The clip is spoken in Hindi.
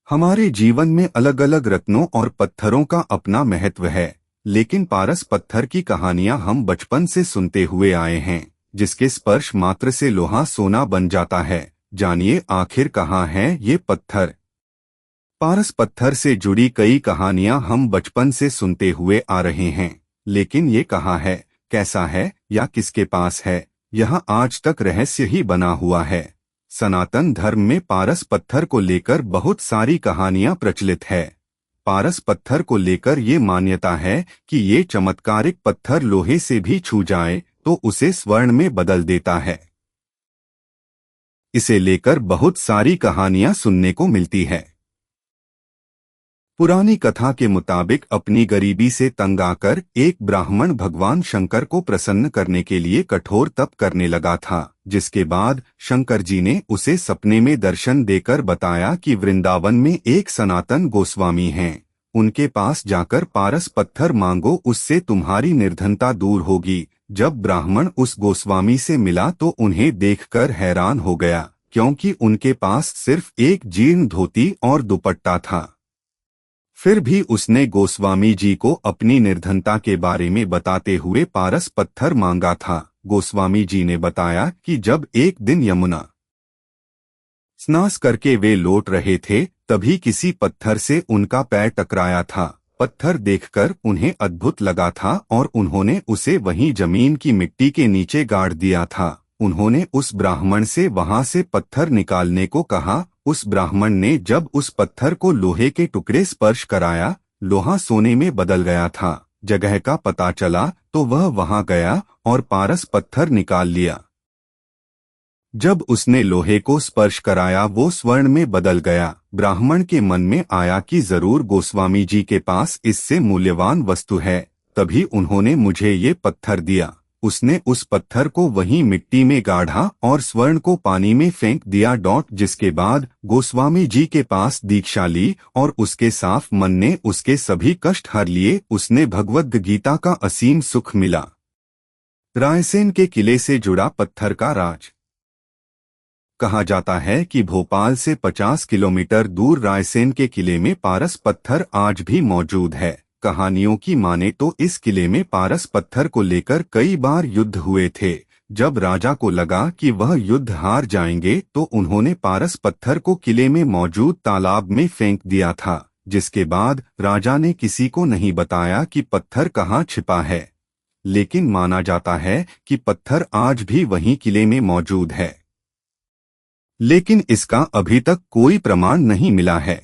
हमारे जीवन में अलग अलग रत्नों और पत्थरों का अपना महत्व है, लेकिन पारस पत्थर की कहानियां हम बचपन से सुनते हुए आए हैं, जिसके स्पर्श मात्र से लोहा सोना बन जाता है। जानिए आखिर कहाँ है ये पत्थर। पारस पत्थर से जुड़ी कई कहानियां हम बचपन से सुनते हुए आ रहे हैं, लेकिन ये कहाँ है, कैसा है या किसके पास है, यह आज तक रहस्य ही बना हुआ है। सनातन धर्म में पारस पत्थर को लेकर बहुत सारी कहानियां प्रचलित है। पारस पत्थर को लेकर ये मान्यता है कि ये चमत्कारिक पत्थर लोहे से भी छू जाए तो उसे स्वर्ण में बदल देता है। इसे लेकर बहुत सारी कहानियां सुनने को मिलती है। पुरानी कथा के मुताबिक अपनी गरीबी से तंग आकर एक ब्राह्मण भगवान शंकर को प्रसन्न करने के लिए कठोर तप करने लगा था, जिसके बाद शंकर जी ने उसे सपने में दर्शन देकर बताया कि वृंदावन में एक सनातन गोस्वामी हैं, उनके पास जाकर पारस पत्थर मांगो, उससे तुम्हारी निर्धनता दूर होगी। जब ब्राह्मण उस गोस्वामी से मिला तो उन्हें देखकर हैरान हो गया, क्योंकि उनके पास सिर्फ एक जीर्ण धोती और दुपट्टा था। फिर भी उसने गोस्वामी जी को अपनी निर्धनता के बारे में बताते हुए पारस पत्थर मांगा था। गोस्वामी जी ने बताया कि जब एक दिन यमुना स्नान करके वे लौट रहे थे, तभी किसी पत्थर से उनका पैर टकराया था। पत्थर देखकर उन्हें अद्भुत लगा था और उन्होंने उसे वहीं जमीन की मिट्टी के नीचे गाड़ दिया था। उन्होंने उस ब्राह्मण से वहां से पत्थर निकालने को कहा। उस ब्राह्मण ने जब उस पत्थर को लोहे के टुकड़े स्पर्श कराया, लोहा सोने में बदल गया था। जगह का पता चला तो वह वहां गया और पारस पत्थर निकाल लिया। जब उसने लोहे को स्पर्श कराया वो स्वर्ण में बदल गया। ब्राह्मण के मन में आया कि जरूर गोस्वामी जी के पास इससे मूल्यवान वस्तु है, तभी उन्होंने मुझे ये पत्थर दिया। उसने उस पत्थर को वहीं मिट्टी में गाढ़ा और स्वर्ण को पानी में फेंक दिया। जिसके बाद गोस्वामी जी के पास दीक्षा ली और उसके साफ मन ने उसके सभी कष्ट हर लिए। उसने भगवद गीता का असीम सुख मिला। रायसेन के किले से जुड़ा पत्थर का राज। कहा जाता है कि भोपाल से 50 किलोमीटर दूर रायसेन के किले में पारस पत्थर आज भी मौजूद है। कहानियों की माने तो इस किले में पारस पत्थर को लेकर कई बार युद्ध हुए थे। जब राजा को लगा कि वह युद्ध हार जाएंगे तो उन्होंने पारस पत्थर को किले में मौजूद तालाब में फेंक दिया था, जिसके बाद राजा ने किसी को नहीं बताया कि पत्थर कहाँ छिपा है। लेकिन माना जाता है कि पत्थर आज भी वहीं किले में मौजूद है, लेकिन इसका अभी तक कोई प्रमाण नहीं मिला है।